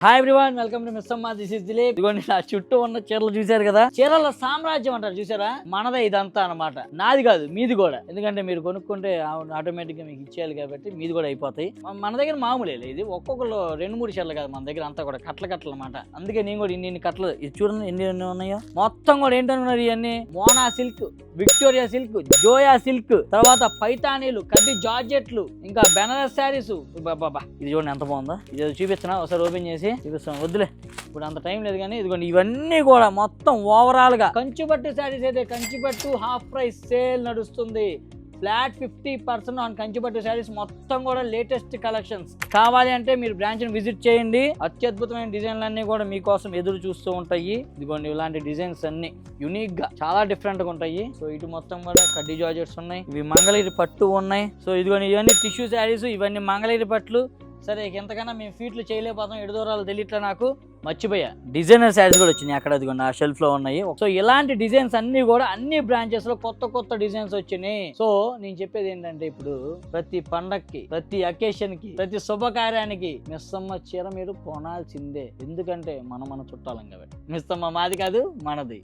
Hi everyone, welcome to miss Amma. This is Dilip. ఇదిగోండి నా చుట్టూ ఉన్న చీరలు చూశారు కదా, చీరల సామ్రాజ్యం అంటారు చూసారా, మనదే ఇదంతా అన్నమాట. నాది కాదు, మీది కూడా. ఎందుకంటే మీరు కొనుక్కుంటే ఆటోమేటిక్ గా మీకు ఇచ్చేయాలి కాబట్టి మీది కూడా అయిపోతాయి. మన దగ్గర మామూలే ఇది, ఒక్కొక్కరు 2-3 చీరలు కాదు మన దగ్గర, అంతా కూడా కట్టలు అన్నమాట. అందుకే నేను కూడా ఇన్ని కట్టలు, ఇది చూడండి ఎన్ని ఉన్నాయో. మొత్తం కూడా ఏంటనుకున్నారు, ఇవన్నీ Mona silk, Victoria silk, Zoya silk, తర్వాత పైతానీలు, కడ్డీ జార్జెట్లు, ఇంకా బెనారస్ శారీస్. బాబా ఇది చూడండి ఎంత బాగుందో. ఇది చూపించిన ఒకసారి ఓపెన్ చేసి చూపిస్తాం, వద్దులే ఇప్పుడు అంత టైం లేదు కానీ. ఇదిగోండి ఇవన్నీ కూడా మొత్తం ఓవరాల్ గా కంచిపట్టు శారీస్. అయితే కంచిపట్టు హాఫ్ ప్రైస్ సేల్ నడుస్తుంది, ఫ్లాట్ 50% ఆన్ కంచిపట్టు శారీస్. మొత్తం కూడా లేటెస్ట్ కలెక్షన్స్. కావాలి అంటే మీరు బ్రాంచ్ ని విజిట్ చేయండి. అత్యద్భుతమైన డిజైన్లు అన్ని కూడా మీకోసం ఎదురు చూస్తూ ఉంటాయి. ఇదిగోండి ఇలాంటి డిజైన్స్ అన్ని యూనిక్ గా చాలా డిఫరెంట్ గా ఉంటాయి. సో ఇటు మొత్తం కూడా కడ్డీ జార్జెట్స్ ఉన్నాయి, ఇవి మంగళగిరి పట్టు ఉన్నాయి. సో ఇదిగోండి ఇవన్నీ టిష్యూ శారీస్, ఇవన్నీ మంగళగిరి పట్లు. సరే ఎంతకన్నా మేము ఫీట్లు చేయలేకపోతాం, ఎడు దూరాలు తెలియట్లే నాకు, మర్చిపోయా. డిజైనర్ శారీస్ కూడా వచ్చినాయి అక్కడ, అదిగోండి ఆ షెల్ఫ్ లో ఉన్నాయి. సో ఇలాంటి డిజైన్స్ అన్ని కూడా అన్ని బ్రాంచెస్ లో కొత్త డిజైన్స్ వచ్చినాయి. సో నేను చెప్పేది ఏంటంటే, ఇప్పుడు ప్రతి పండక్కి, ప్రతి అకేషన్ కి, ప్రతి శుభకార్యానికి మిస్సమ్మ చీర మీరు కొనాల్సిందే. ఎందుకంటే మన చుట్టాలం కాబట్టి. మిస్సమ్మ మాది కాదు, మనది.